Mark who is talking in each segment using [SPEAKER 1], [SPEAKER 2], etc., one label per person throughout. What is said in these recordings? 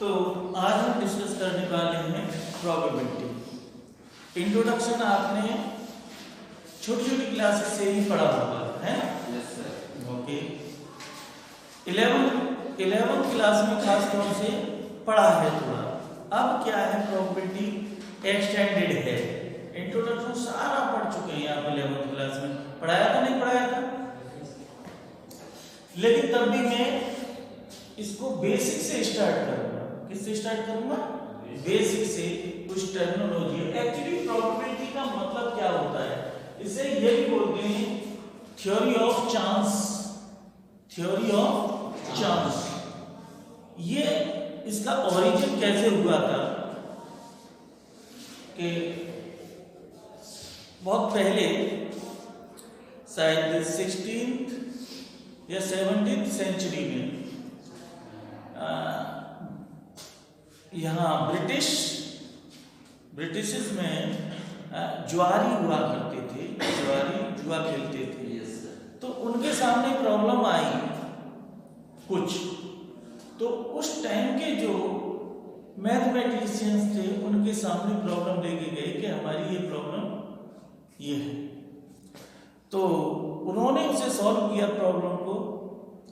[SPEAKER 1] तो आज हम डिस्कस करने वाले हैं प्रोबेबिलिटी। इंट्रोडक्शन आपने छोटी छोटी क्लासेस से ही पढ़ा होगा, है ना?
[SPEAKER 2] Yes sir.
[SPEAKER 1] Okay. 11th class में खास तौर से पढ़ा है थोड़ा। अब क्या है, प्रोबेबिलिटी एक्सटेंडेड है। इंट्रोडक्शन सारा पढ़ चुके हैं आप 11th क्लास में। पढ़ाया था नहीं पढ़ाया था? लेकिन तब भी मैं इसको बेसिक से स्टार्ट करूंगा। किससे स्टार्ट करूंगा? बेसिक से। कुछ टर्मिनोलॉजी। एक्चुअली प्रोबेबिलिटी का मतलब क्या होता है, इसे ये भी बोलते हैं theory of chance. Theory of chance. ये इसका ओरिजिन कैसे हुआ था कि बहुत पहले शायद 16th या 17th सेंचुरी में यहाँ ब्रिटिश में जुआरी हुआ करते थे, जुआरी जुआ खेलते थे।
[SPEAKER 2] Yes sir.
[SPEAKER 1] तो उनके सामने प्रॉब्लम आई कुछ। तो उस टाइम के जो मैथमेटिशियंस थे उनके सामने प्रॉब्लम लेके गए कि हमारी ये प्रॉब्लम ये है। तो उन्होंने उसे सॉल्व किया प्रॉब्लम को,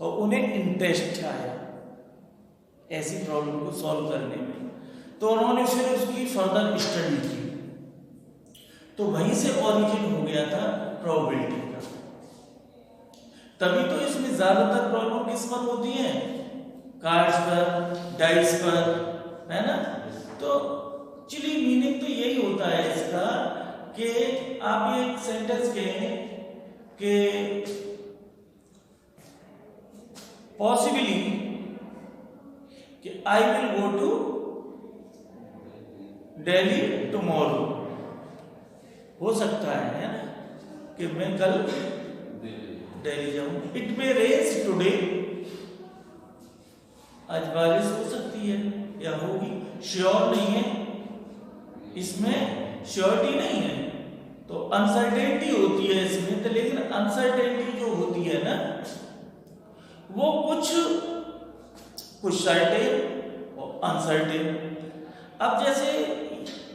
[SPEAKER 1] और उन्हें इंटरेस्ट आया ऐसी प्रॉब्लम को सॉल्व करने में। तो उन्होंने फिर उसकी फर्दर स्टडी की। तो वहीं से ओरिजिन हो गया था प्रोबेबिलिटी का। तभी तो इसमें ज्यादातर प्रॉब्लम किस पर होती है? कार्ड्स पर, डाइस पर, है ना? तो एक्चुअली मीनिंग तो यही होता है इसका कि आप ये सेंटेंस कहें कि पॉसिबली कि I will go to Delhi tomorrow. हो सकता है ना कि मैं कल दिल्ली जाऊं। It may rain today. आज बारिश हो सकती है या होगी, श्योर नहीं है, इसमें श्योरिटी नहीं है। तो अनसर्टेनिटी होती है इसमें। तो लेकिन अनसर्टेनिटी जो होती है ना, वो कुछ सर्टेन और अनसर्टेन। अब जैसे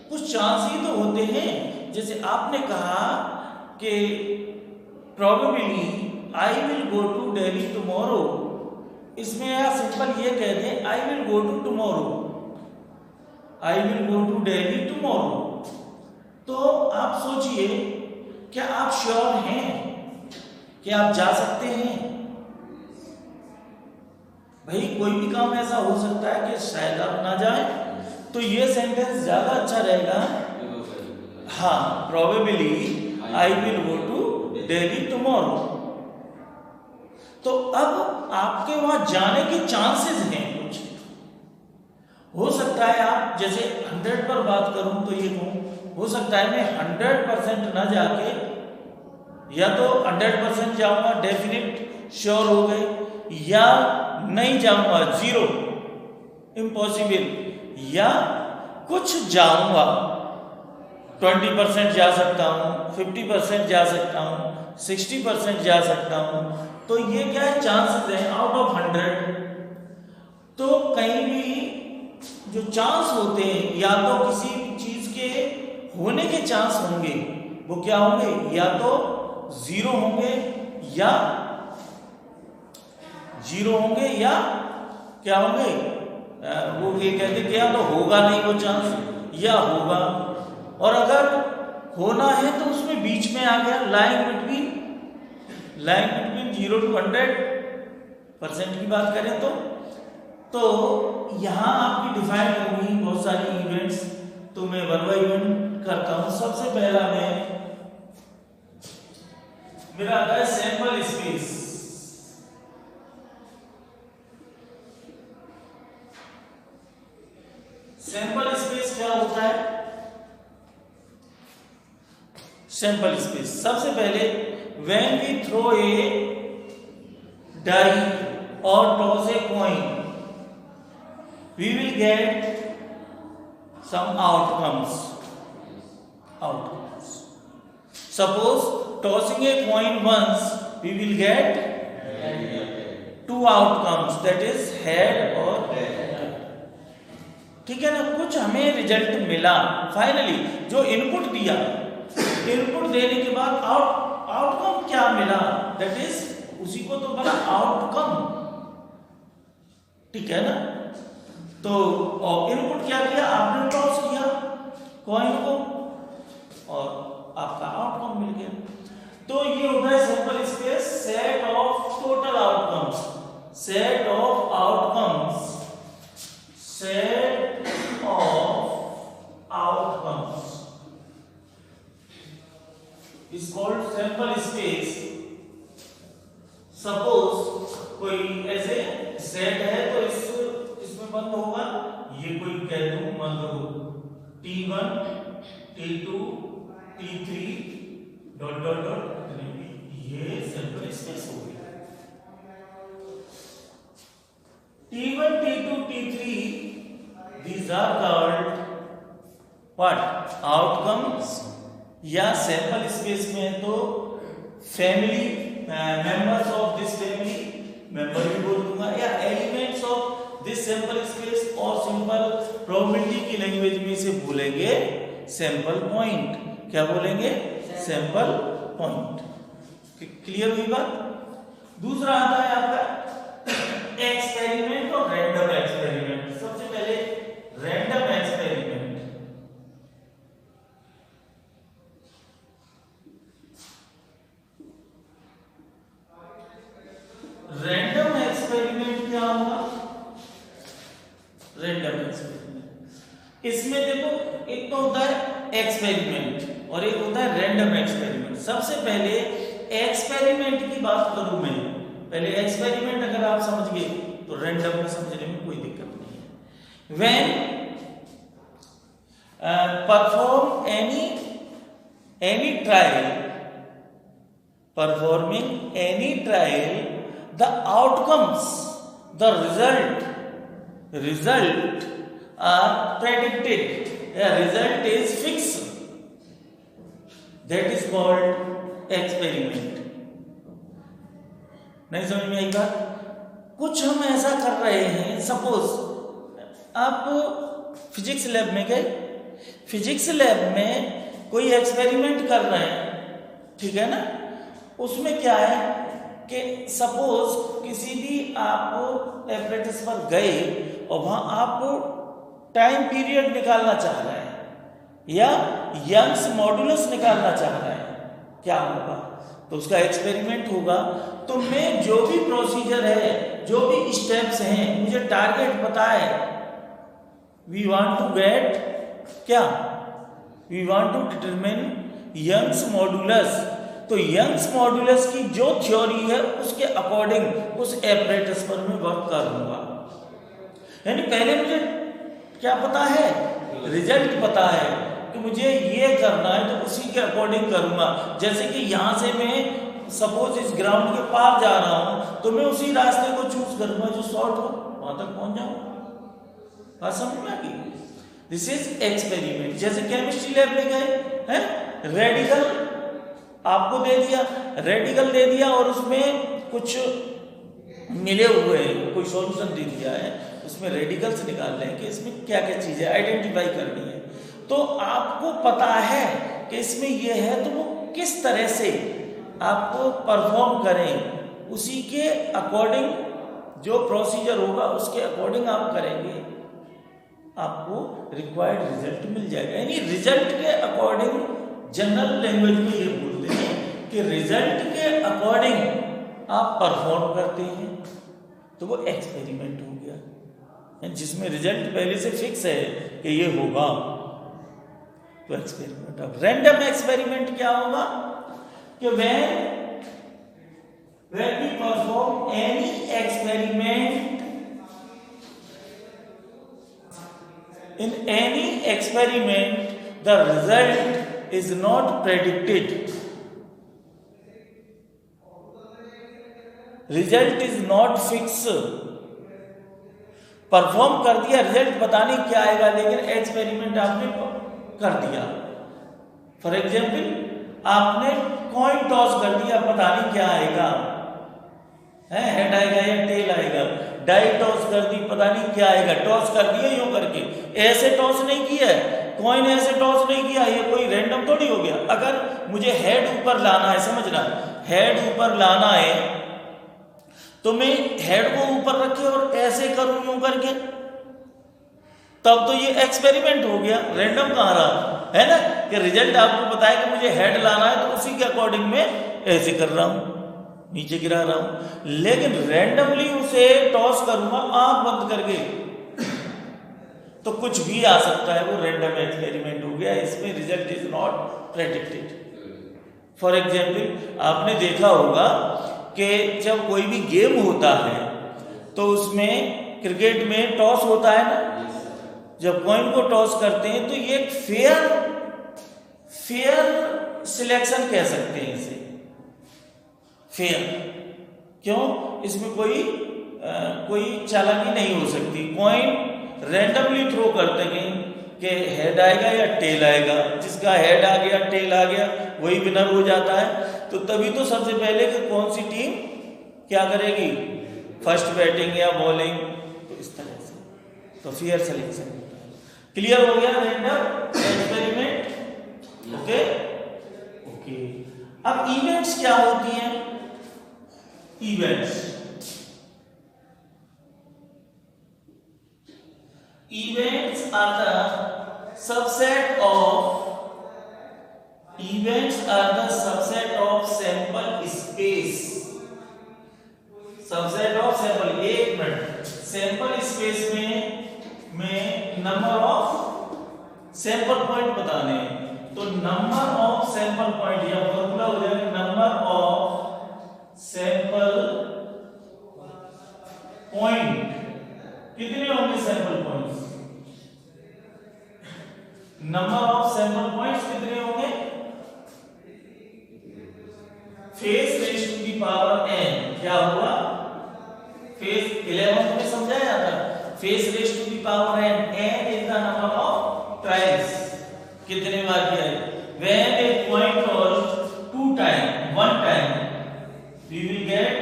[SPEAKER 1] कुछ चांस ही तो होते हैं। जैसे आपने कहा कि probably I will go to Delhi tomorrow. इसमें आप सिंपल ये कह दें I will go to tomorrow, I will go to Delhi tomorrow. तो आप सोचिए, क्या आप श्योर हैं कि आप जा सकते हैं? भाई कोई भी काम ऐसा हो सकता है कि शायद आप ना जाए। तो ये सेंटेंस ज्यादा अच्छा रहेगा। हाँ, probably I will go to Delhi tomorrow. तो अब आपके वहां जाने के चांसेस हैं कुछ। हो सकता है आप जैसे 100 पर बात करूं तो ये कहूं, हो सकता है मैं 100% ना जाके या तो 100% जाऊंगा, डेफिनेट श्योर हो गए, या नहीं जाऊंगा, 0 इम्पॉसिबल, या कुछ जाऊंगा, 20% जा सकता हूं, 50% जा सकता हूं, 60% जा सकता हूं। तो ये क्या है, चांसेस हैं आउट ऑफ 100। तो कहीं भी जो चांस होते हैं, या तो किसी चीज के होने के चांस होंगे, वो क्या होंगे, या तो 0 होंगे, या 0 होंगे, या क्या होंगे, वो ये कहते क्या, तो होगा नहीं वो चांस, या होगा। और अगर होना है तो उसमें बीच में आ गया लाइन बिटवीन 0 to 100% की बात करें तो यहां आपकी डिफाइन होगी बहुत सारी इवेंट्स। तो मैं वन बाय वन करता हूं। सबसे पहला मेरा आता है सैंपल स्पेस। सैंपल स्पेस क्या होता है? सैंपल स्पेस सबसे पहले when we throw a die or toss a coin, we will get some outcomes. Suppose tossing a coin once, we will get 2 outcomes, that is head or tail. ठीक है ना, कुछ हमें रिजल्ट मिला, finally जो input दिया, input देने के बाद आउटकम क्या मिला, दैट इज उसी को तो बोला आउटकम, ठीक है ना। तो इनपुट क्या किया, आपने टॉस किया कॉइन को और आपका आउटकम मिल गया। तो ये होता है sample space, set of total outcomes, set of outcomes, set of outcomes is called sample space. Suppose कोई ऐसे सेट है तो इसमें बंद होगा, ये कोई कह दूं मान लो T1 T2 T3 dot dot dot, ये सैंपल स्पेस हो गया। T1 T2 T3 these are called what, outcomes, या सैंपल स्पेस में तो family members of this family member भी बोल दूंगा, या elements of this sample space, और सिंपल प्रोबेबिलिटी की लैंग्वेज में इसे बोलेंगे सैंपल पॉइंट। क्या बोलेंगे, सैंपल पॉइंट। क्लियर हुई बात। दूसरा आता है आपका एक्सपेरिमेंट और रैंडम एक्सपेरिमेंट। सबसे पहले रैंडम एक्सपेरिमेंट। रैंडम एक्सपेरिमेंट क्या होगा, रैंडम एक्सपेरिमेंट, इसमें देखो एक तो होता है एक्सपेरिमेंट और एक होता है रैंडम एक्सपेरिमेंट। सबसे पहले एक्सपेरिमेंट की बात करूं मैं, पहले एक्सपेरिमेंट अगर आप समझ गए तो रैंडम में समझने में कोई दिक्कत नहीं है। When perform any trial, performing any trial, the outcomes, the result are predicted, a result is fixed, that is called experiment। नहीं समझ में आई बात। कुछ हम ऐसा कर रहे हैं, सपोज आप फिजिक्स लैब में गए, फिजिक्स लैब में कोई एक्सपेरिमेंट कर रहे हैं, ठीक है ना। उसमें क्या है कि सपोज किसी भी आप एपरेटस पर गए और वहां आप टाइम पीरियड निकालना चाह रहे हैं या यंग्स मॉड्यूलस निकालना चाह रहे हैं, क्या होगा, तो उसका एक्सपेरिमेंट होगा। तो मैं जो भी प्रोसीजर है, जो भी स्टेप्स हैं, मुझे टारगेट पता है, वी वांट टू गेट क्या, we want to determine Young's modulus. तो यंग्स मॉड्यूलस की जो थ्योरी है उसके अकॉर्डिंग उस एपरेटस पर मैं वर्क करूंगा। यानी पहले मुझे क्या पता है, रिजल्ट पता है कि मुझे ये करना है, तो उसी के अकॉर्डिंग करूंगा। जैसे कि यहां से मैं सपोज इस ग्राउंड के पार जा रहा हूं तो मैं उसी रास्ते को चूज करूंगा जो शॉर्ट हो, वहां तक पहुंच जाऊंगा। बात समझ में आ गई। This is experiment. जैसे केमिस्ट्री लैब में गए हैं, रेडिकल आपको दे दिया, रेडिकल दे दिया और उसमें कुछ मिले हुए हैं, कोई सॉल्यूशन दे दिया है, उसमें रेडिकल्स निकाल लें कि इसमें क्या क्या चीजें आइडेंटिफाई करनी है। तो आपको पता है कि इसमें ये है, तो वो किस तरह से आपको परफॉर्म करें, उसी के अकॉर्डिंग जो प्रोसीजर होगा उसके अकॉर्डिंग आप करेंगे, आपको रिक्वायर्ड रिजल्ट मिल जाएगा। यानी रिजल्ट के अकॉर्डिंग, जनरल लैंग्वेज में ये बोलते हैं कि रिजल्ट के अकॉर्डिंग आप परफॉर्म करते हैं, तो वो एक्सपेरिमेंट हो गया। जिसमें रिजल्ट पहले से फिक्स है कि ये होगा, तो एक्सपेरिमेंट। अब रैंडम एक्सपेरिमेंट क्या होगा कि when we perform any experiment, in any experiment the result is not predicted, result is not fix. Perform कर दिया, रिजल्ट पता नहीं क्या आएगा, लेकिन एक्सपेरिमेंट आपने कर दिया। फॉर एग्जाम्पल आपने कॉइन टॉस कर दिया, पता नहीं क्या आएगा, है हेड आएगा या टेल आएगा, डाई टॉस कर दी, पता नहीं क्या आएगा, टॉस कर दिया यूं करके, ऐसे टॉस नहीं किया है, कॉइन ऐसे टॉस नहीं किया, ये कोई रैंडम थोड़ी हो गया। अगर मुझे हेड ऊपर लाना है, समझना, हेड ऊपर लाना है तो मैं हेड को ऊपर रखे और ऐसे करूं यूं करके, तब तो ये एक्सपेरिमेंट हो गया, रैंडम कहाँ रहा, है ना, कि रिजल्ट आपको बताया कि मुझे हेड लाना है तो उसी के अकॉर्डिंग मैं ऐसे कर रहा हूं, नीचे गिरा रहा हूं। लेकिन रैंडमली उसे टॉस करूंगा आंख बंद करके तो कुछ भी आ सकता है, वो रैंडम एक्सपेरिमेंट हो गया, इसमें result is not predicted. For example आपने देखा होगा कि जब कोई भी गेम होता है तो उसमें क्रिकेट में टॉस होता है ना, जब कॉइन को टॉस करते हैं तो ये एक फेयर सिलेक्शन कह सकते हैं इसे, फेयर। क्यों? इसमें कोई चालाकी नहीं हो सकती। कॉइन रैंडमली थ्रो करते हैं कि हेड आएगा या टेल आएगा, जिसका हेड आ गया टेल आ गया वही विनर हो जाता है। तो तभी तो सबसे पहले कि कौन सी टीम क्या करेगी, फर्स्ट बैटिंग या बॉलिंग, तो इस तरह से तो फेयर सिलेक्शन होता है। क्लियर हो गया रैंडम एक्सपेरिमेंट? Okay okay. अब इवेंट्स क्या होती हैं? Events are the subset of sample space. Subset of sample, एक मिनट, सैंपल स्पेस में नंबर ऑफ सैंपल पॉइंट बताने हैं, तो नंबर ऑफ सैंपल पॉइंट या फॉर्मूला हो जाएगा नंबर ऑफ सैंपल पॉइंट। कितने होंगे sample points? Number of sample points कितने होंगे? Face raise to the power n क्या हुआ? फेस 11 में समझाया था, face raise to the power n is the number of trials, कितने बार किया है। When a point was 2 times, 1 time, we will get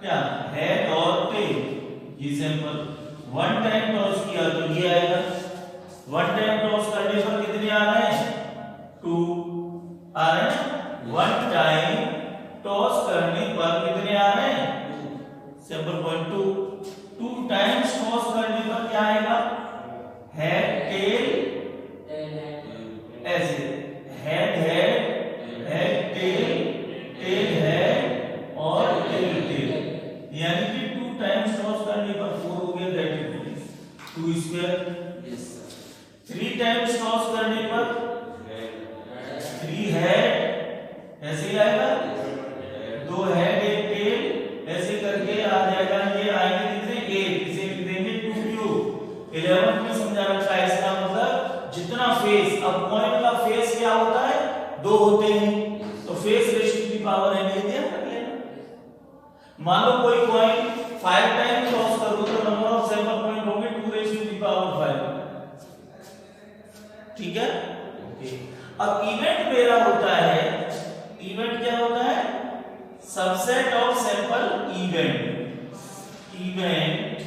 [SPEAKER 1] क्या, head और tail। ये सैंपल 1 टाइम टॉस किया तो ये आएगा, 1 टाइम टॉस करने पर कितने आ रहे हैं? 2 आ रहे हैं। 1 टाइम टॉस करने पर कितने आ रहे हैं? सैंपल पॉइंट 2 टाइम्स टॉस करने पर क्या आएगा? हेड टेल, ऐसे head head tail tail head और टेल टेल, यानी कि 2 टाइम्स टॉस करने पर 4 हो गया, that is 2 square. 3 times toss करने पर 3 हेड, ऐसे ही आएगा, 2 हेड 1 टेल, ऐसे करके आ जाएगा। ये आएंगे कितने? 8, इसे लिख देंगे 2 क्यूब। 11 में समझा रखा है, इसका मतलब जितना फेस, अब कॉइन का फेस क्या होता है? 2 होते हैं, तो face raise to the power n ध्यान रख लेना। मान लो कोई कॉइन 5 टाइम टॉस करो तो नंबर ऑफ सैंपल पॉइंट होंगे 2 रेज़ टू दी पावर 5, ठीक है ओके। अब इवेंट मेरा होता है, इवेंट क्या होता है? Subset of sample event, event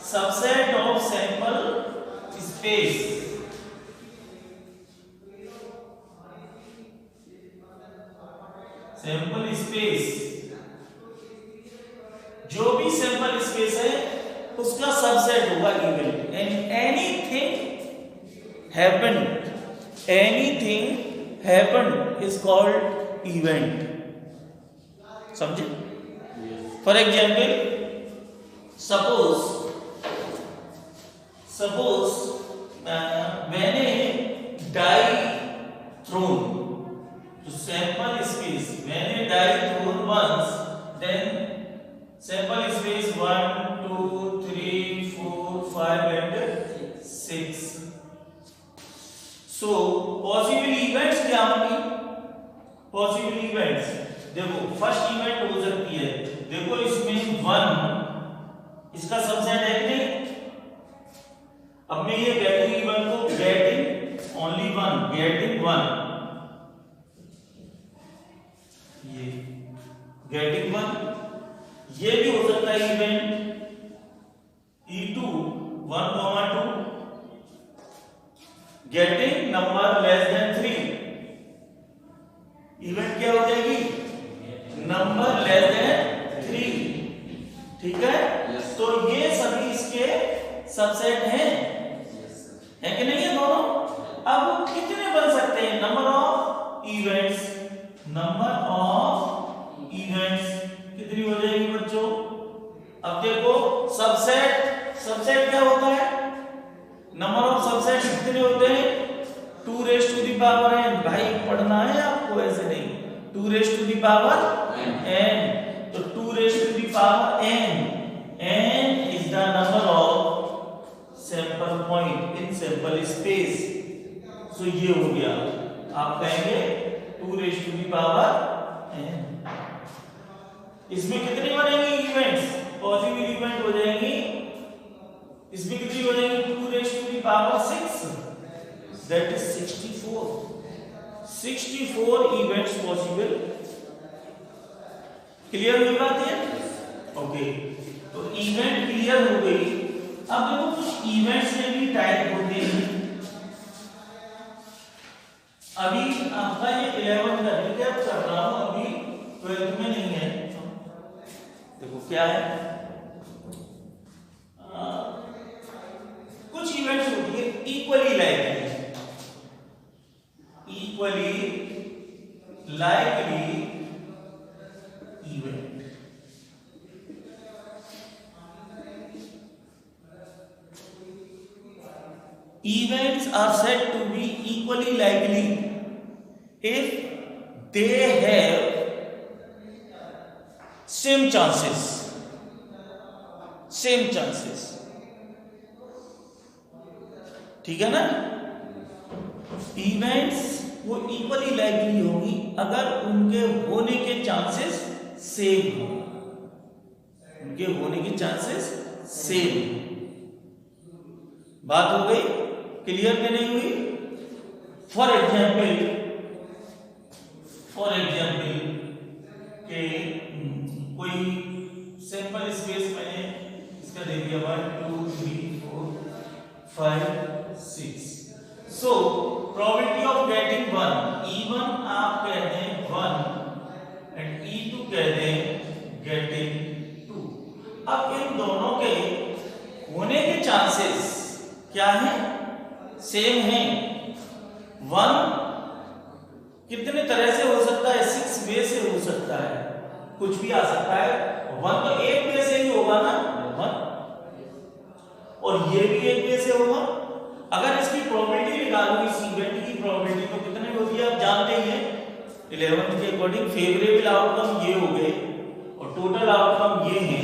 [SPEAKER 1] subset of sample space, sample space, जो भी सैंपल स्पेस है उसका सबसेट होगा event. And anything happened is called event, समझे? फॉर एग्जाम्पल सपोज मैंने डाई थ्रोन, तो सैंपल स्पेस, मैंने die thrown once, then sample space 1 2 3 4 5 and 6। So possible events क्या होंगी? पॉसिबल इवेंट्स देखो, फर्स्ट इवेंट हो सकती है, देखो इसमें 1 इसका सबसेट है कि नहीं। अब मैं ये गेटिंग इवेंट को गेटिंग ओनली 1, गेटिंग 1, ये गेटिंग 1, ये भी हो सकता होता है event E2 1,2 getting number less than 3। Event क्या हो जाएगी? Number less than 3। ठीक है, तो ये सभी इसके सबसेट हैं, है कि नहीं है दोनों? अब कितने बन सकते हैं? Number of events, number of events कितनी हो जाएगी बच्चों? अब देखो सबसेट क्या होता है? नंबर ऑफ सबसेट कितने होते हैं? 2 raise to the power n। भाई पढ़ना है आपको, ऐसे नहीं। 2 raise to the power n, तो 2 raise to the power n is the number of sample point in sample space। So ये हो गया, आप कहेंगे 2 raise to the power n। इसमें कितनी बनेंगी इवेंट्स? पॉजिटिव इवेंट हो जाएंगी। इसमें कितनी हो जाएंगी? 2 raise to the power 6, that is 64 events possible. Clear हुई बात है? ओके, तो इवेंट क्लियर हो गई। अब देखो कुछ इवेंट्स में भी टाइप होते हैं। अभी आपका ये 11th का रिकैप कर रहा हूं, अभी 12th में नहीं है। देखो क्या है, कुछ इवेंट्स होती है equally likely event. Events are said to be equally likely if they have same chances। ठीक है ना? इवेंट्स वो इक्वली लाइकली होगी अगर उनके होने के चांसेस सेम हो। बात हो गई? क्लियर कि नहीं हुई? फॉर एग्जाम्पल के कोई सैंपल स्पेस मैंने इसका दे दिया 1 2 3 4 5 6। So probability of getting 1, E1 आप कहते हैं 1 एंड E2 कहते हैं गेटिंग 2। अब इन दोनों के होने के चांसेस क्या है? सेम है। 1 कितने तरह से हो सकता है? 6 वे से हो सकता है, कुछ भी आ सकता है। 1 तो एक वे से ही होगा ना, 1, और ये भी एक वे से होगा। अगर इसकी प्रोबेबिलिटी निकालो, इस इवेंट की प्रोबेबिलिटी तो कितनी होती है आप जानते ही हैं। 11th के अकॉर्डिंग फेवरेबल आउटकम ये हो गए और टोटल आउटकम ये है,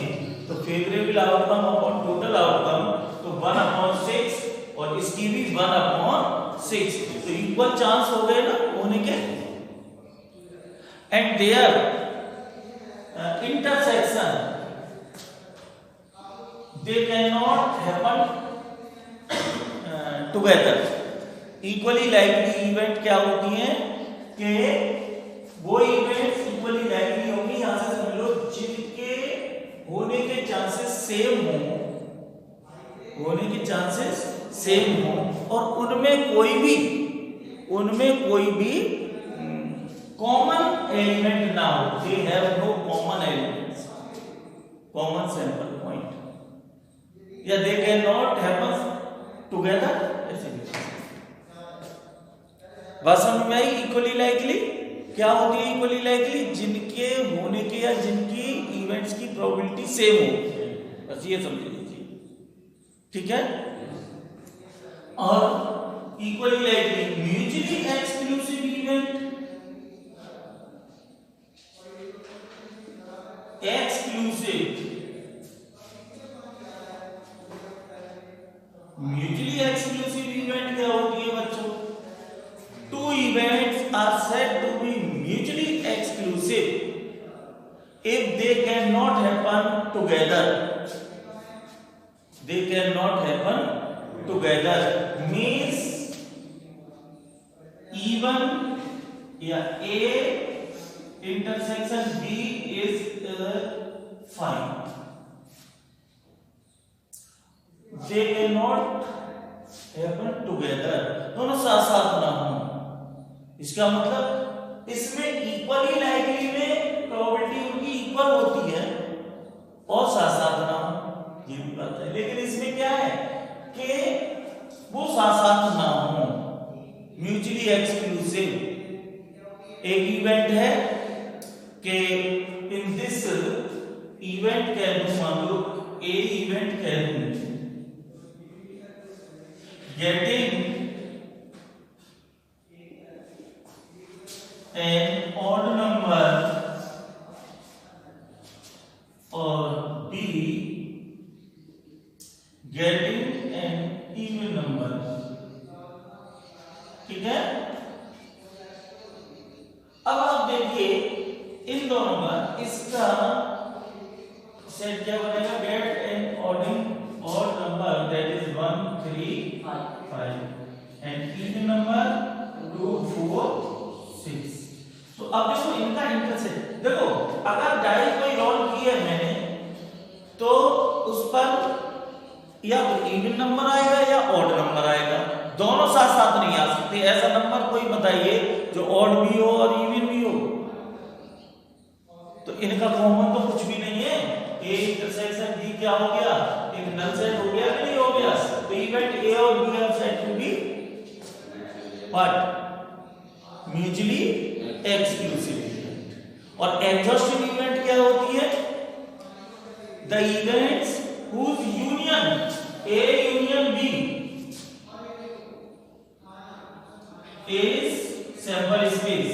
[SPEAKER 1] तो favourable outcome upon total outcome तो 1/6 और इसकी भी 1/6, तो इक्वल चांस हो गए ना होने के। And their intersection they can not happen together. Equally likely event क्या होती है कि वो इवेंट्स इक्वली लाइकली होंगी, यहां से समझ लो, जिनके होने के चांसेस सेम हो, और उनमें कोई भी कॉमन एलिमेंट ना हो। They have no common elements, common sample point, या they can not happen together. ऐसे बात समझ में आई? इक्वली लाइकली क्या होती है? इक्वली लाइकली जिनके होने के या जिनकी इवेंट्स की प्रोबेबिलिटी सेम हो, बस ये समझ लीजिए। ठीक है? और equally likely mutually exclusive event, mutually exclusive event क्या होती है बच्चों? 2 events are said to be mutually exclusive if they cannot happen together। means E1 या A intersection B is fine। They can not happen together, दोनों साथ साथ ना हो। इसका मतलब इसमें इक्वली लाइकली में प्रोबेबिलिटी उनकी इक्वल होती है और साथ साथ ना हो, ये भी बात है। लेकिन इसमें क्या है कि वो साथ साथ ना हो, म्यूचुअली एक्सक्लूसिव। एक इवेंट है कि इन दिस इवेंट कह दूं, मान लो ए इवेंट कह दूं, getting an odd number or B getting an even number, ठीक है। अब आप देखिए इन दोनों का, इसका सेट क्या बनेगा, get an odd number that is 1 3 5 and even number 2 4 6। तो अब देखो इनका इंटरसेक्ट, देखो अगर डाई कोई रोल की है मैंने तो उस पर या इवन नंबर आएगा या ऑड नंबर आएगा, दोनों साथ साथ नहीं आ सकते। ऐसा नंबर कोई बताइए जो ऑड भी हो और इवन भी हो, तो इनका कॉमन तो कुछ भी नहीं है। ए इंटरसेक्शन बी क्या हो गया, एक नल सेट हो गया कि नहीं हो गया। तो इवेंट ए और B are set to be what, mutually exclusive event. और एग्जॉस्टिव इवेंट क्या होती है, the events whose union A union B is sample space,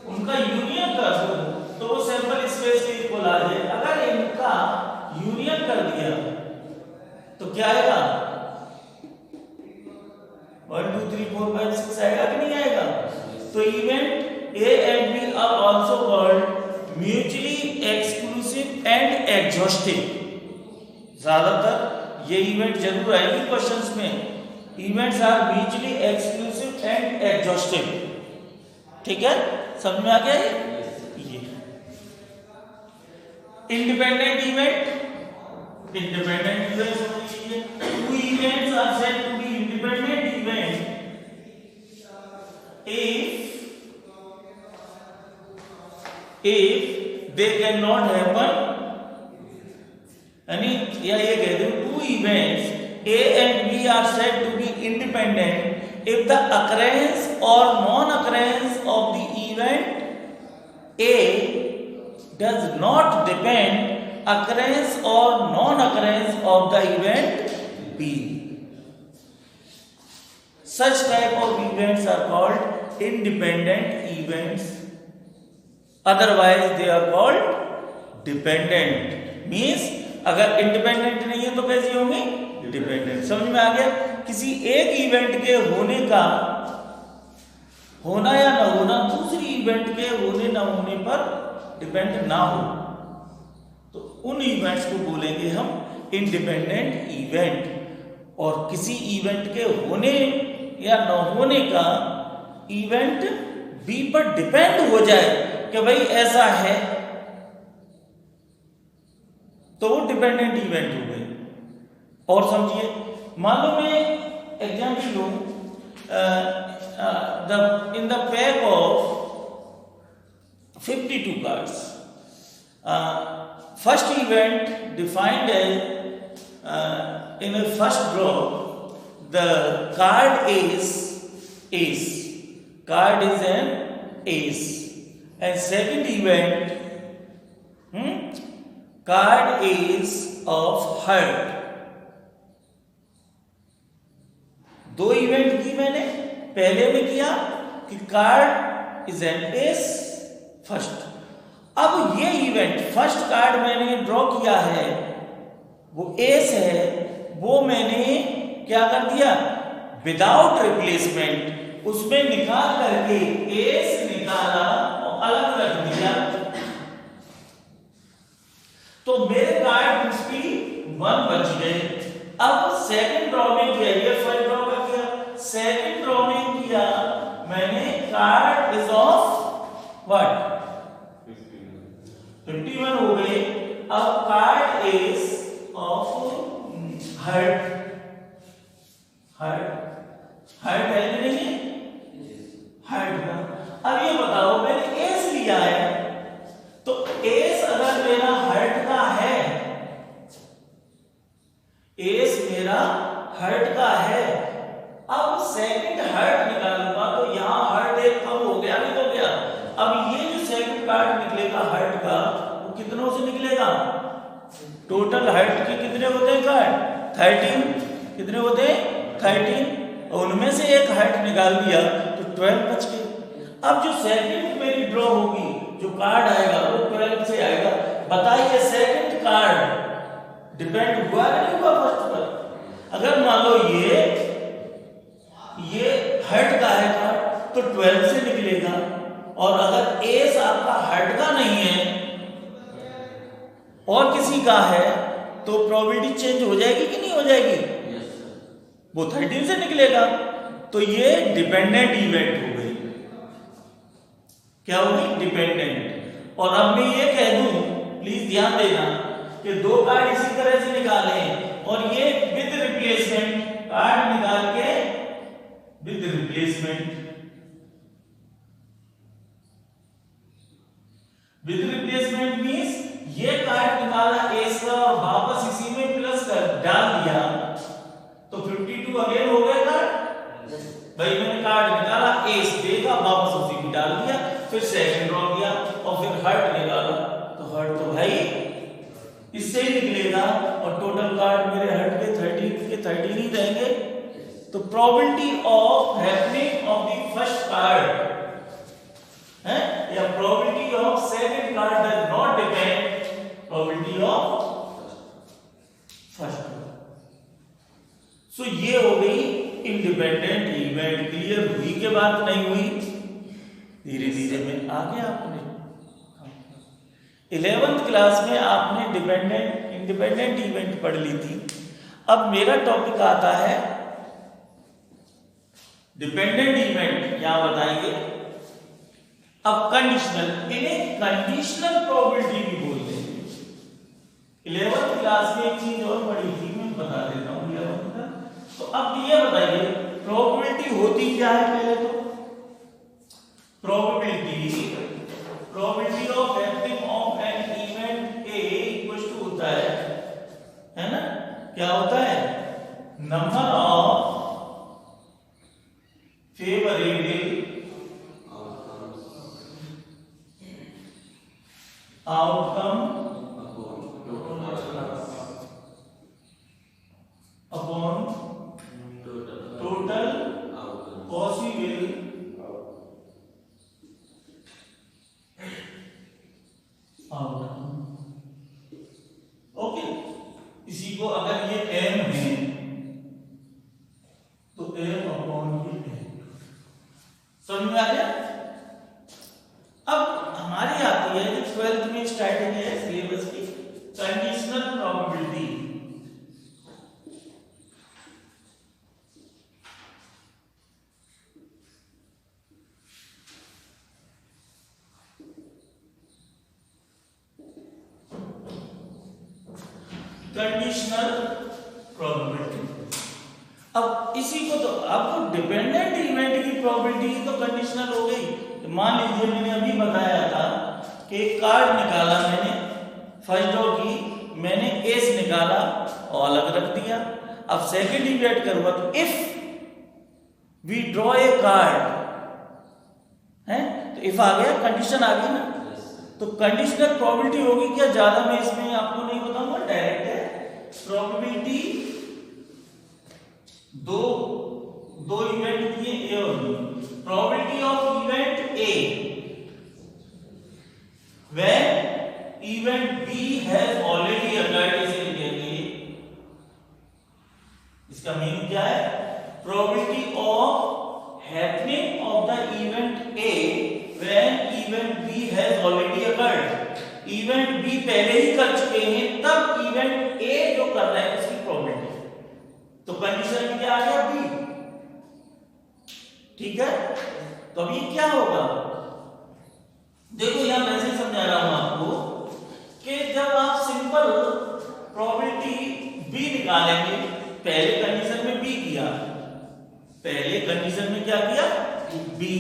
[SPEAKER 1] उनका यूनियन कर दो तो वो सैंपल स्पेस के इक्वल आ जाए। अगर इनका यूनियन कर दिया तो क्या आएगा, 1 2 3 4 5 6 आएगा कि नहीं आएगा। तो event A and B are also called mutually exclusive and exhaustive। ज्यादातर ये इवेंट जरूर आएगी क्वेश्चंस में, events are mutually exclusive and exhaustive, ठीक है, समझ में आ गया ये। इंडिपेंडेंट इवेंट, इंडिपेंडेंट इवेंट समझ लीजिए, two events are said to be independent event if they cannot happen, यानी या ये कह दो two events A and B are said to be independent if the occurrence or non-occurrence of the event A does not depend occurrence or non-occurrence of the event B. Such type of events are called independent events. Otherwise they are called dependent. Means अगर independent नहीं है तो कैसी होंगी, dependent. समझ में आ गया। किसी एक इवेंट के होने का, होना या ना होना दूसरी इवेंट के होने ना होने पर डिपेंड ना हो तो उन इवेंट्स को बोलेंगे हम इंडिपेंडेंट इवेंट। और किसी इवेंट के होने या न होने का इवेंट बी पर डिपेंड हो जाए कि भाई ऐसा है तो वो डिपेंडेंट इवेंट हो गए। और समझिए, मान लो मैं एग्जाम्पल लूं, in the pack of 52 cards, first event defined as in a first draw the card is ace, card is an ace, and second event card is of heart। दो event की मैंने, पहले में किया कि card is an S first. अब ये event first card मैंने ड्रॉ किया है वो एस है, वो मैंने क्या कर दिया विदाउट रिप्लेसमेंट उसमें निकाल करके एस निकाला और अलग रख दिया तो मेरे कार्ड की 1 बच गए। अब सेकंड ड्रॉ में किया, ये फर्स्ट ड्रॉ का किया, सेकंड ड्रॉ में किया मैंने कार्ड इज ऑफ व्हाट 51 हो गए। अब कार्ड इज ऑफ हर्ट है कि नहीं, हर्ट का। अब ये बताओ मैंने एस लिया है, तो एस अगर मेरा हर्ट का है, एस मेरा हर्ट का है, अब सेकंड हर्ट निकालूंगा तो यहां हर्ट एक कम हो गया, नहीं हो गया। अब ये जो सेकंड पार्ट निकलेगा हर्ट का, वो कितनों से निकलेगा? टोटल हर्ट के कितने होते हैं कार्ड? 13। कितने होते हैं? 13। और उनमें से एक हर्ट निकाल दिया तो 12 बच गए। अब जो सेकंड मेरी ड्रॉ होगी, जो कार्ड आएगा वो 12 से आएगा। बताइए सेकंड कार्ड डिपेंड हुआ नहीं हुआ फर्स्ट पर? अगर मान लो ये हर्ट का है कार्ड तो 12 से निकलेगा, और अगर एस आपका हर्ट का नहीं है और किसी का है तो प्रोबेबिलिटी चेंज हो जाएगी कि नहीं हो जाएगी? वो 13 से निकलेगा। तो ये डिपेंडेंट इवेंट हो गई। क्या हो गई? डिपेंडेंट। और अब मैं ये कह दूं, प्लीज ध्यान देना कि दो कार्ड इसी तरह से निकाले और ये विद रिप्लेसमेंट कार्ड निकाल के विद रिप्लेसमेंट मींस ये कार्ड निकाला एस का और वापस इसी में प्लस कर डाल दिया तो 52 अगेन हो गया कार्ड। भाई मैंने कार्ड निकाला, एस देगा, वापस उसी में डाल दिया, फिर सेकंड ड्रॉ किया और फिर हर्ट निकाला, तो हर्ट तो भाई इससे ही निकलेगा। और टोटल कार्ड मेरे हर्ट के 13 ही रहेंगे। तो probability of happening of the first card है या probability of second card does not depend probability of first. So ये हो गई इंडिपेंडेंट इवेंट। क्लियर हुई के बात नहीं हुई? धीरे धीरे में आगे आपने 11th क्लास में आपने इंडिपेंडेंट इवेंट पढ़ ली थी। अब मेरा टॉपिक आता है डिपेंडेंट इवेंट। क्या बताएंगे? अब कंडीशनल, इन्हें कंडीशनल प्रोबेबिलिटी भी बोलते हैं। 11th क्लास में एक चीज और पढ़ी थी, मैं बता देता हूं 11th का। तो अब ये बताइए प्रोबेबिलिटी होती क्या है? पहले तो probability of happening of an event A equal to होता है ना? क्या होता है? Number of favourable outcome upon total possible outcome. Okay, इसी को अगर ये m है तो m अपॉन ये समझ में आ गया? अब हमारी आती है जो 12th में स्ट्रैटेजी है सिलेबस की, कंडीशनल प्रोबेबिलिटी। Conditional probability. अब इसी को तो आपको डिपेंडेंट इवेंट की प्रोबेबिलिटी तो कंडीशनल हो गई। तो मान लीजिए मैंने अभी बताया था कि एक कार्ड निकाला मैंने, फर्स्ट ड्रॉ की, मैंने एस निकाला और अलग रख दिया। अब सेकंड इवेंट करूंगा तो if we draw a card है तो इफ आ गया, कंडीशन आ गई ना। तो कंडीशनल प्रोबेबिलिटी होगी क्या? ज्यादा मैं इसमें आपको नहीं बताऊंगा, डायरेक्ट है। प्रोबेबिलिटी दो इवेंट दिए ए और B. Probability of event A when event B has already occurred, इसे लिखेंगे। इसका मीनिंग क्या है? Probability of happening of the event A when event B has already occurred. Event B पहले ही कर चुके हैं, तब इवेंट ए जो कर रहा है उसकी प्रोबेबिलिटी। तो कंडीशन क्या आ गया? बी। ठीक है, तो अभी क्या होगा? देखो यहां मैं ऐसे समझा रहा हूं आपको कि जब आप सिंपल प्रोबेबिलिटी बी निकालेंगे। पहले कंडीशन में बी किया, पहले कंडीशन में क्या किया, बी।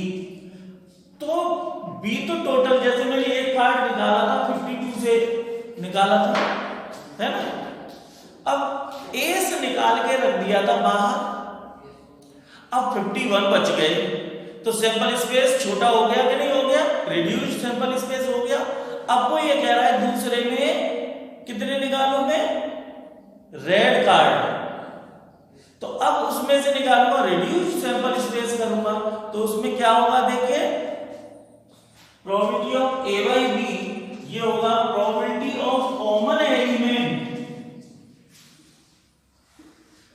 [SPEAKER 1] तो बी तो टोटल, जैसे मैंने एक कार्ड निकाला था 52 से निकाला था, है ना। अब ए से निकाल के रख दिया था बाहर, अब 51 बच गए, तो सैंपल स्पेस छोटा हो गया कि नहीं हो गया, रिड्यूस्ड सैंपल स्पेस हो गया। अब वो ये कह रहा है दूसरे में कितने निकालूंगे, रेड कार्ड, तो अब उसमें से निकालूंगा, रिड्यूस्ड सैंपल स्पेस करूंगा, तो उसमें क्या होगा देखिए, probability of A by B, ये होगा प्रोबेबिलिटी ऑफ कॉमन एलिमेंट,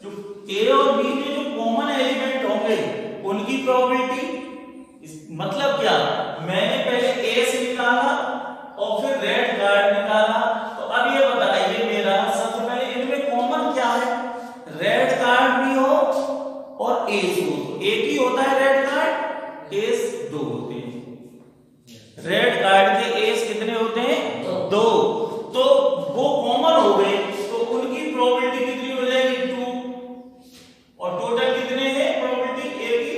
[SPEAKER 1] जो ए और बी में जो कॉमन एलिमेंट होंगे उनकी प्रोबेबिलिटी। मतलब क्या, मैंने पहले ए से निकाला और फिर रेड कार्ड निकाला, तो अब ये बताइए मेरा सबसे पहले इनमें कॉमन क्या है, रेड कार्ड भी हो और एस हो, तो एक ही होता है रेड कार्ड, एस दो होते हैं, रेड कार्ड के एस कितने होते हैं, दो, तो वो कॉमन हो गए, तो उनकी प्रोबेबिलिटी कितनी हो जाएगी, 2, और टोटल कितने हैं प्रोबेबिलिटी ए की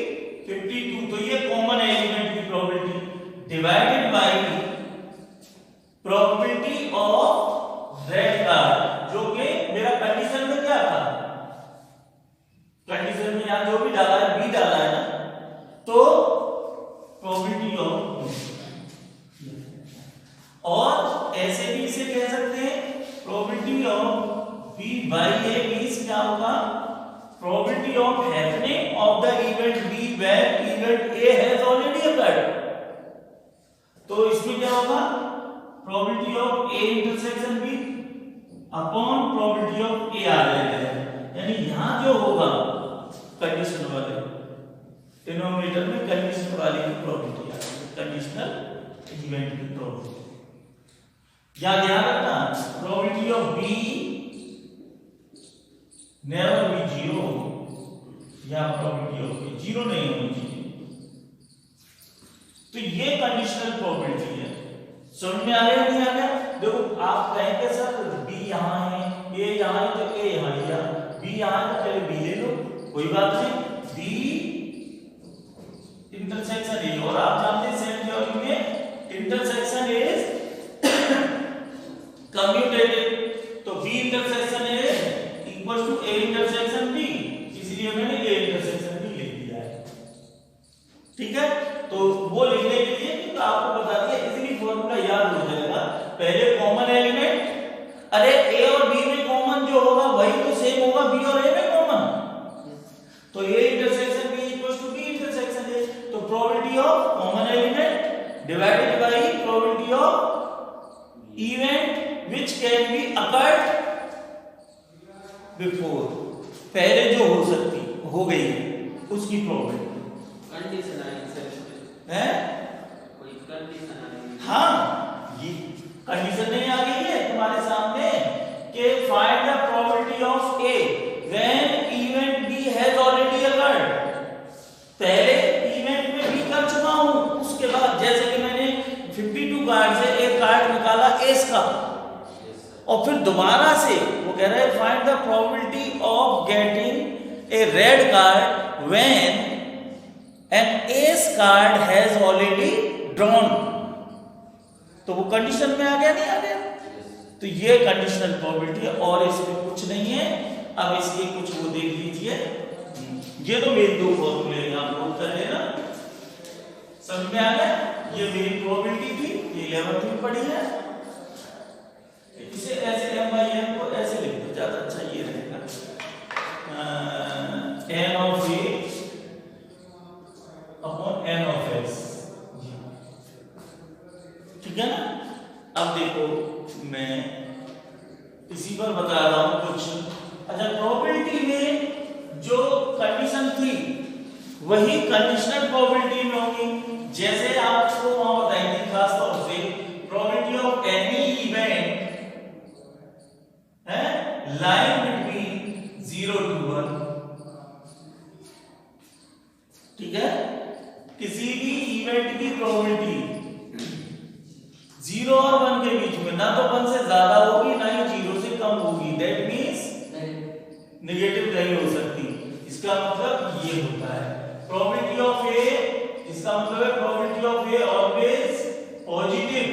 [SPEAKER 1] 52, तो ये कॉमन एलिमेंट की probability divided by probability of red card, जो कि मेरा कंडीशन में क्या था, कंडीशन में यहां जो भी डाला है बी डाला है ना, तो प्रोबेबिलिटी ऑफ, और ऐसे भी इसे कह सकते हैं probability of B by A means क्या होगा, probability of happening of the event B when event A has already occurred, तो इसमें क्या होगा, probability of A intersection B upon probability of A आ जाएगा, यानी यहां जो होगा कंडीशन वाले डिनोमिनेटर में कंडीशन वाले की प्रोबेबिलिटी आ जाएगी, कंडीशनल इवेंट की प्रोबेबिलिटी। या ध्यान रखना, probability of be never be zero, या प्रोबेबिलिटी ऑफ बी जीरो नहीं होनी चाहिए, तो ये कंडीशनल प्रोबेबिलिटी है। समझ में आ गया नहीं आ गया, देखो आप कहेंगे सर बी यहां है, ए यहां है, तो ए यहां लिया, बी यहां है तो पहले बी ले लो, कोई बात नहीं, बी इंटरसेक्शन ए, और आप जानते हैं सेट थ्योरी में इंटरसेक्शन इज कम्यूटेटिव, तो B intersection A equal to A intersection B, इसलिए मैंने ए इंटरसेक्शन बी लिख दिया है, ठीक है। तो वो लिखने के लिए तो आपको बता दिया, इजीली फॉर्मूला याद हो जाएगा, पहले कॉमन एलिमेंट, अरे ए और बी में कॉमन जो होगा वही तो सेम होगा बी और ए में कॉमन, तो A intersection B equal to B intersection A, तो probability of common element divided by probability of event which can be occurred before, पहले जो हो सकती हो गई उसकी प्रोबेबिलिटी,
[SPEAKER 2] कंडीशन आई
[SPEAKER 1] है,
[SPEAKER 2] कोई कंडीशन आई,
[SPEAKER 1] हाँ ये कंडीशन नहीं आ गई है तुम्हारे सामने कि find the probability of A when event B has already occurred, पहले इवेंट में बी कर चुका हूं, उसके बाद जैसे कि मैंने 52 कार्ड से एक कार्ड निकाला एस का, और फिर दोबारा से वो कह रहा है find the probability of getting a red card when an S card has already drawn, तो वो कंडीशन में आ गया नहीं आ गया, तो ये कंडीशनल प्रोबेबिलिटी है, और इसमें कुछ नहीं है। अब इसके कुछ वो देख लीजिए, ये तो मेन दो फॉर्मूले आप नोट कर लेना, समझ में आ गया, ये मेरी प्रोबेबिलिटी थी, ये 11th में पढ़ी है, इसे ऐसे m by n को ऐसे लिख दो, ज्यादा अच्छा ये रहेगा, n of a upon n of x, ठीक है ना। अब देखो मैं इसी पर बता रहा हूं कुछ, अच्छा प्रोबेबिलिटी में जो कंडीशन थी वही कंडीशनल प्रोबेबिलिटी में होगी, जैसे आपको वहां बताई थी खास तौर से प्रोबेबिलिटी ऑफ एनी इवेंट है लाइन बिटवीन 0 to 1, ठीक है, किसी भी इवेंट की प्रोबेबिलिटी 0 और 1 के बीच में ना तो 1 से ज्यादा होगी ना ही 0 से कम होगी, दैट मींस नेगेटिव नहीं हो सकती। इसका मतलब ये होता है प्रोबेबिलिटी ऑफ ए, इसका मतलब है probability of A always positive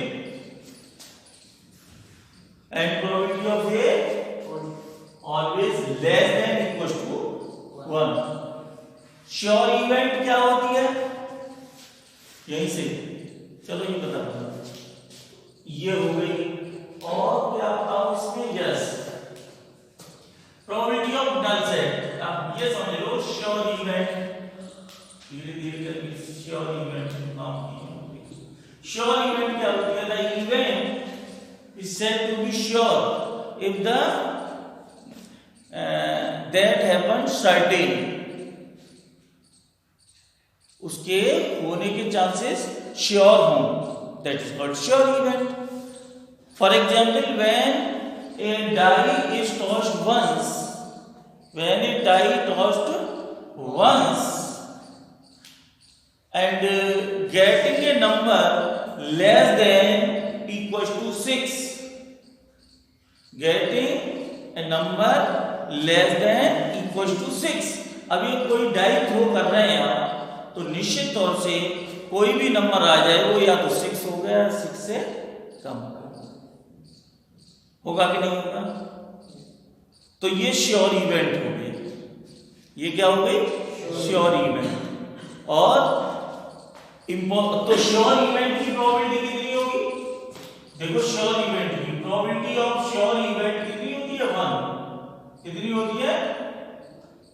[SPEAKER 1] and probability of A always less than equal to 1। Sure event क्या होती है, यहीं से चलो ये बता दो, ये हो गई। और क्या बताऊं इसमें, yes probability of null set. आप ये समझ लो श्योर इवेंट, धीरे धीरे करके श्योर इवेंट नाम की। श्योर इवेंट क्या होती है, the event is said to be sure if the that happen certain, उसके होने के चांसेस श्योर हों, that is called sure event. For example when a die is tossed once, when a die tossed once and getting a number less than equals to 6, getting a number less than equals to 6। अब ये कोई die throw कर रहे हैं आप, तो निश्चित तौर से कोई भी नंबर आ जाए वो या तो 6 हो गया, 6 से कम होगा कि नहीं होगा, तो ये श्योर इवेंट हो गई। ये क्या हो गई, श्योर इवेंट। और तो श्योर इवेंट की प्रोबेबिलिटी कितनी होगी, देखो श्योर इवेंट की प्रोबेबिलिटी ऑफ श्योर इवेंट कितनी होती है, 1। कितनी होती है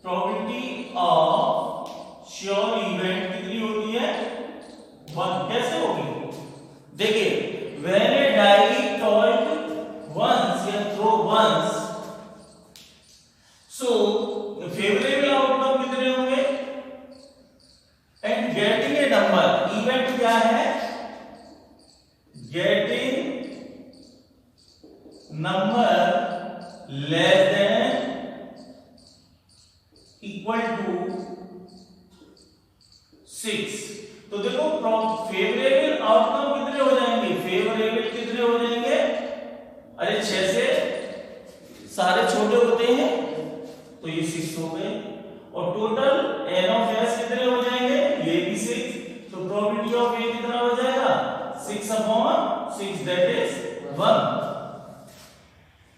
[SPEAKER 1] प्रोबेबिलिटी ऑफ श्योर इवेंट, कितनी होती है 1। कैसे होगी, देखिए when a die tossed once या throw once, so favorable outcome कितने होंगे, and getting a number, event क्या है, getting number less than equal to 6। तो देखो फेवरेबल आउटकम कितने हो जाएंगे, फेवरेबल कितने हो जाएंगे, अरे 6 से सारे छोटे होते हैं तो ये 6 हो गए, और टोटल n ऑफ s कितने हो जाएंगे, ये भी 6, तो प्रोबेबिलिटी ऑफ a कितना हो जाएगा 6/6, दैट इज 1।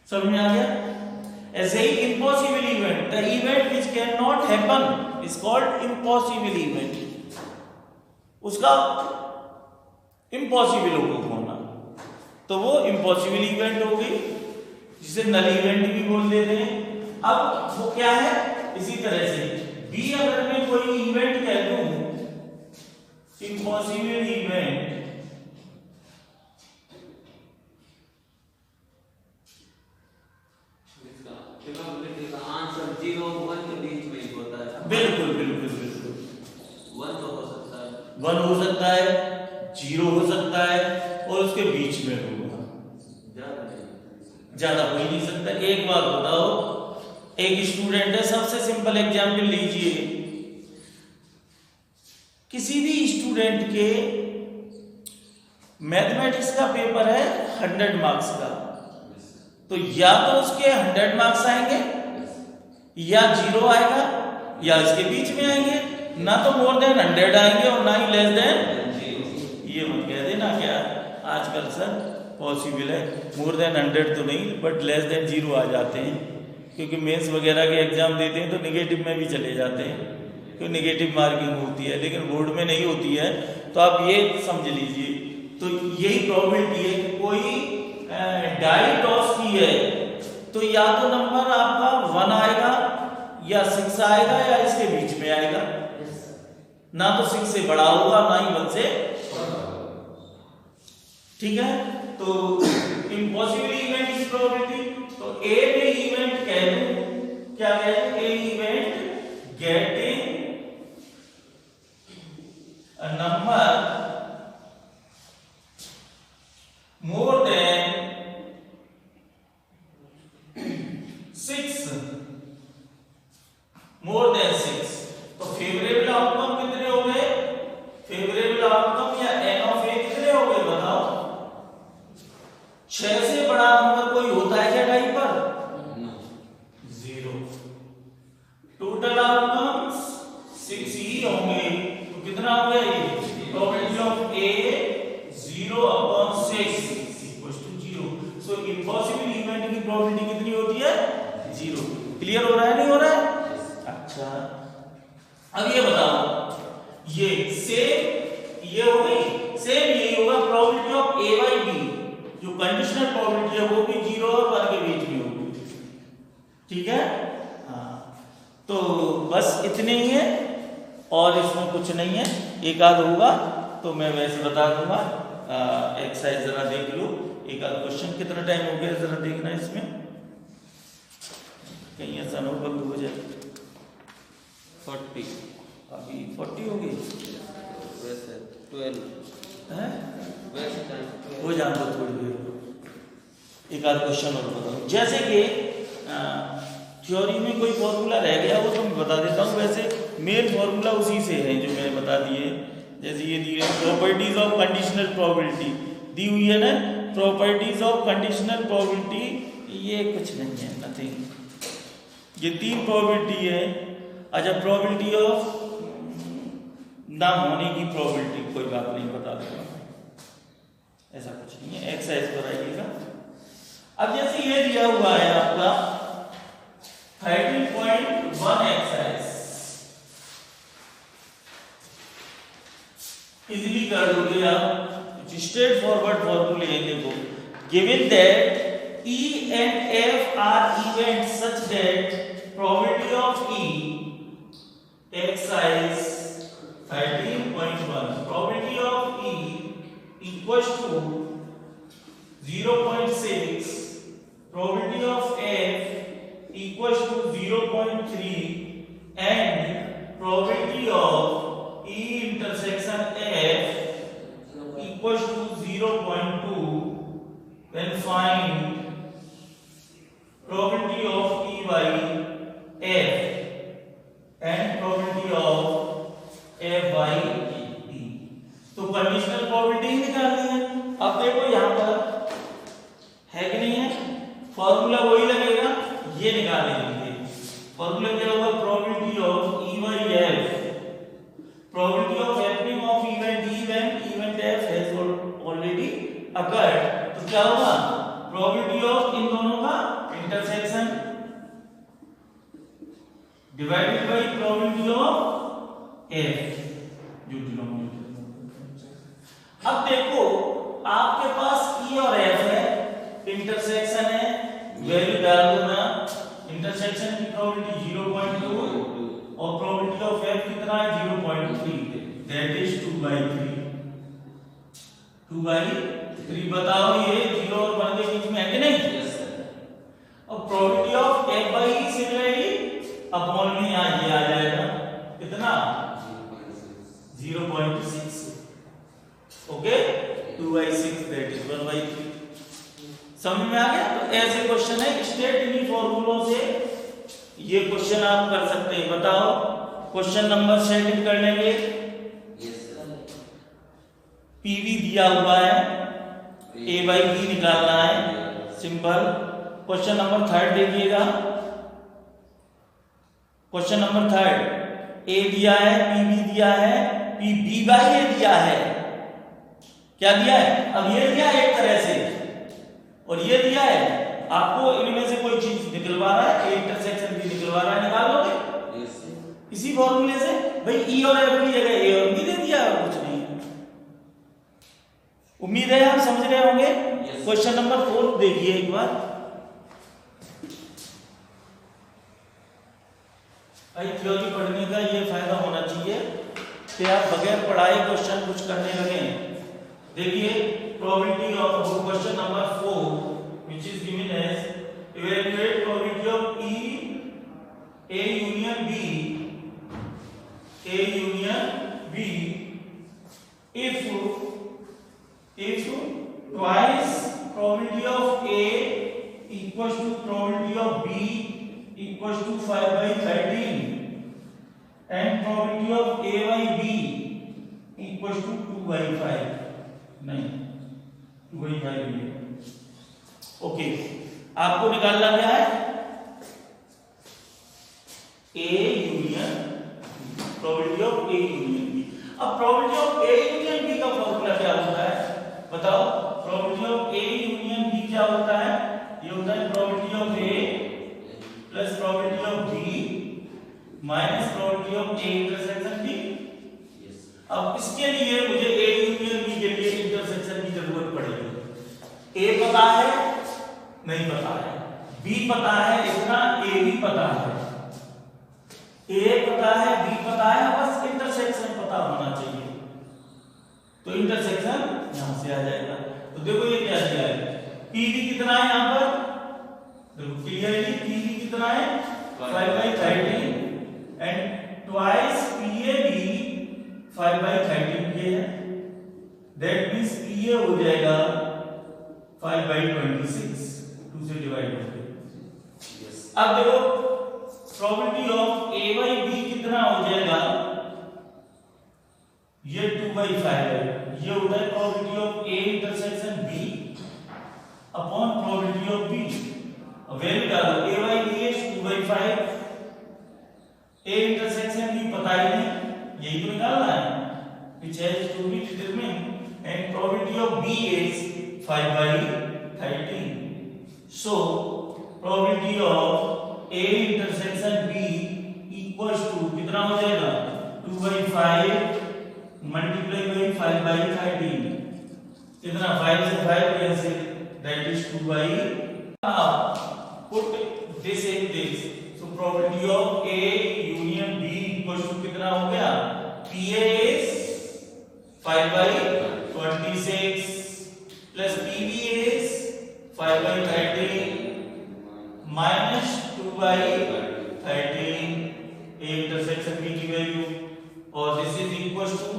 [SPEAKER 1] समझ में आ गया। ऐसे ही impossible event, the event which can not happen is called impossible event, उसका इम्पॉसिबल होना, तो वो इम्पॉसिबल इवेंट हो गई, जिसे नल इवेंट भी बोल देते हैं। अब वो क्या है, इसी तरह से बी अगर मैं कोई इवेंट कह दूं इम्पॉसिबल इवेंट,
[SPEAKER 2] आंसर 0 1 के बीच में ही होता है।
[SPEAKER 1] बिल्कुल बिल्कुल बिल्कुल,
[SPEAKER 2] 1 तो हो सकता है,
[SPEAKER 1] 1 हो सकता है, 0 हो सकता है, और उसके बीच में होगा, ज्यादा हो ही नहीं सकता। एक बात बताओ, एक स्टूडेंट है, सबसे सिंपल एग्जाम्पल लीजिए, किसी भी स्टूडेंट के मैथमेटिक्स का पेपर है 100 मार्क्स का, तो या तो उसके 100 मार्क्स आएंगे, या 0 आएगा, या इसके बीच में आएंगे, ना तो मोर देन 100 आएंगे और ना ही लेस देन 0। ये मत कह देना क्या आजकल सर पॉसिबल है, मोर देन 100 तो नहीं बट लेस देन 0 आ जाते हैं, क्योंकि मेंस वगैरह के एग्जाम देते हैं तो नेगेटिव में भी चले जाते हैं, क्योंकि नेगेटिव मार्किंग होती है, लेकिन बोर्ड में नहीं होती है। तो आप ये समझ लीजिए, तो यही प्रोबेबिलिटी है कि कोई डाई टॉस की है, तो या तो नंबर आपका 1 आएगा, या 6 आएगा, या इसके बीच में आएगा, ना तो 6 से बड़ा होगा ना ही 1 से, ठीक है। तो इम्पॉसिबल इवेंट की प्रोबेबिलिटी, तो ए में इवेंट कह दूं, क्या कह दूं, A event getting a number more than 6, more than 6, तो फेवरेबल आउटकम कितने हो गए, फेवरेबल आउटकम या एन ऑफ ए कितने हो गए बताओ, 6 से बड़ा नंबर कोई होता है क्या डाई पर, 0। क्लियर हो रहा है, नहीं हो रहा है? अच्छा, अब ये बताओ, ये सेम ये हो गई, सेम यही होगा probability of A by B, जो कंडीशनल प्रोबेबिलिटी है वो भी 0 और 1 के बीच में होगी, ठीक है? हाँ, तो बस इतने ही है और इसमें कुछ नहीं है, एक आध होगा तो मैं वैसे बता दूंगा। एक्सरसाइज जरा देख लो, एक आध क्वेश्चन। कितना टाइम हो गया जरा देखना इसमें, कहीं ऐसा ना बंद हो जाए।
[SPEAKER 2] 40
[SPEAKER 1] अभी 40 हो गई,
[SPEAKER 2] वैसे 12
[SPEAKER 1] है
[SPEAKER 2] वैसे टाइम
[SPEAKER 1] हो जान दो थोड़ी देर, एक आध क्वेश्चन और बताओ। जैसे कि थ्योरी में कोई फॉर्मूला रह गया वो तो मैं बता देता हूँ, वैसे मेन फॉर्मूला उसी से है जो मैंने बता दिए। जैसे ये दी है प्रॉपर्टीज ऑफ कंडीशनल प्रोबेबिलिटी, दी हुई है ना, प्रॉपर्टीज ऑफ कंडीशनल प्रोबेबिलिटी, ये कुछ नहीं है, नथिंग। ये 3 प्रोबेबिलिटी है। अच्छा, प्रोबेबिलिटी ऑफ ना होने की प्रोबेबिलिटी, कोई बात नहीं, बता दूंगा, ऐसा कुछ नहीं है। एक्सरसाइज पर आइएगा। अब जैसे ये दिया हुआ है आपका 13.1 एक्सरसाइज, इजीली कर दोगे आप, स्ट्रेट फॉरवर्ड फॉर्मूले हैं। देखो, given that E and F are events such that probability of E, exercise 13.1, probability of E equals to 0.6, probability of F equals to 0.3 and probability of E intersection F equals to 0.2, then find probability of E by F and probability of F by E। तो conditional probability ही निकालनी है। अब देखो यहाँ पर है कि नहीं है, फॉर्मूला वही लगेगा, ये निकाल लेंगे। फॉर्मूला क्या होगा, probability of E by F, probability of happening of event E when event F has already occurred, तो क्या होगा, probability of इन दोनों का intersection divided by probability of F जो डिनोमिनेटर। अब देखो आपके पास E और F है, इंटरसेक्शन है, वैल्यू डाल दो ना, इंटरसेक्शन की प्रोबेबिलिटी 0.2 और प्रोबेबिलिटी ऑफ F कितना है 0.3, दैट इज 2/3। 2/3 बताओ, ये 0 और 1 के बीच में है कि नहीं?
[SPEAKER 2] Yes sir.
[SPEAKER 1] और probability of F by E similarly upon में यहाँ ये आ जाएगा कितना 0.6, ओके, 2/6 दैट इज 1/3। समझ में आ गया? तो ऐसे क्वेश्चन है, स्टेट इन्हीं फॉर्मूलों से ये क्वेश्चन आप कर सकते हैं। बताओ, क्वेश्चन नंबर 2 कर लेंगे। पीवी दिया हुआ है, ए बाई बी निकालना है, सिंपल। क्वेश्चन नंबर 3 देखिएगा। क्वेश्चन नंबर 3 ए दिया है, पीवी दिया है, पी बी बाई ए दिया है, क्या दिया है? अब ये दिया है एक तरह से और ये दिया है, आपको इनमें से कोई चीज निकलवा रहा है, इंटरसेक्शन भी निकलवा रहा है, निकाल लोगे इसी फॉर्मूले से। भाई ई और एफ की जगह ए और बी दे दिया और कुछ नहीं। उम्मीद है आप समझ रहे होंगे। क्वेश्चन नंबर 4 देखिए एक बार। भाई थ्योरी पढ़ने का ये फायदा होना चाहिए कि आप बगैर पढ़ाए क्वेश्चन कुछ करने लगे। देखिए, probability of question number 4 which is given as evaluate probability of A union B if twice probability of A equals to probability of B equals to 5/13 and probability of A by B equals to 2/5, नहीं 2/5 है। Okay, आपको निकालना क्या है? A union, probability of A union B। अब probability of A union B का formula क्या होता है बताओ? Probability of A union B क्या होता है? ये होता है probability of A plus probability of B minus probability of A intersection B. अब इसके लिए मुझे ए यूनियन बी के लिए इंटरसेक्शन की जरूरत पड़ेगी। ए पता है नहीं पता है, बी पता है इतना, ए भी पता है, ए पता है बी पता है, बस इंटरसेक्शन पता होना चाहिए। तो इंटरसेक्शन यहां से आ जाएगा। तो देखो ये क्या दिया है, पीवी कितना है यहां पर, देखो क्लियरली पीवी कितना है 5/13 एंड ट्वाइस पीएबी 5/13 ये है, दैट मींस पीए हो जाएगा 5/26 2 से डिवाइड करके। अब देखो probability of A by B कितना हो जाएगा, ये 2/5 है, ये होता है probability of A intersection B upon probability of B. Value डालो, A by B is 2/5, A intersection B पता ही नहीं, यही तो निकालना है, which has to be determined and probability of b is 5/13. So probability of a intersection b equals to कितना हो जाएगा 2/5 multiply by 5/13, कितना 5 से 5 cancel, that is 2/5. Put this in this, so probability of a union b equals to कितना हो गया, pa is 5/26 plus pb is 5/13 minus 2/13 a intersection b की value, और दिस इज इक्वल टू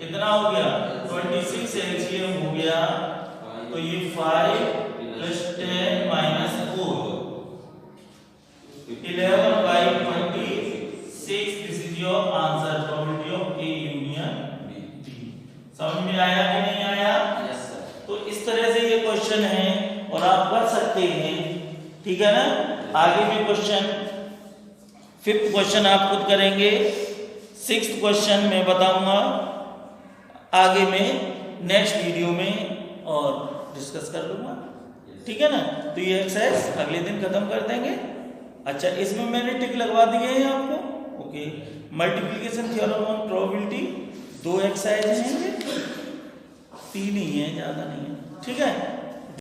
[SPEAKER 1] कितना हो गया 26 एलसीएम हो गया, तो ये 5 plus 10 minus 4 11/26, this is your answer, probability of a union b। समझ में आया कि नहीं आया?
[SPEAKER 2] Yes sir.
[SPEAKER 1] तो इस तरह से ये क्वेश्चन है और आप कर सकते हैं, ठीक है ना। आगे भी क्वेश्चन, 5th क्वेश्चन आप खुद करेंगे, 6th क्वेश्चन मैं बताऊंगा आगे में नेक्स्ट वीडियो में और डिस्कस कर लूंगा, ठीक है ना। तो ये एक्सरसाइज अगले दिन खत्म कर देंगे। अच्छा, इसमें मैंने टिक लगवा दिए हैं आपको, okay. Multiplication theorem on probability 2 exercise हैं, 3 ही है, ज्यादा नहीं है, ठीक है।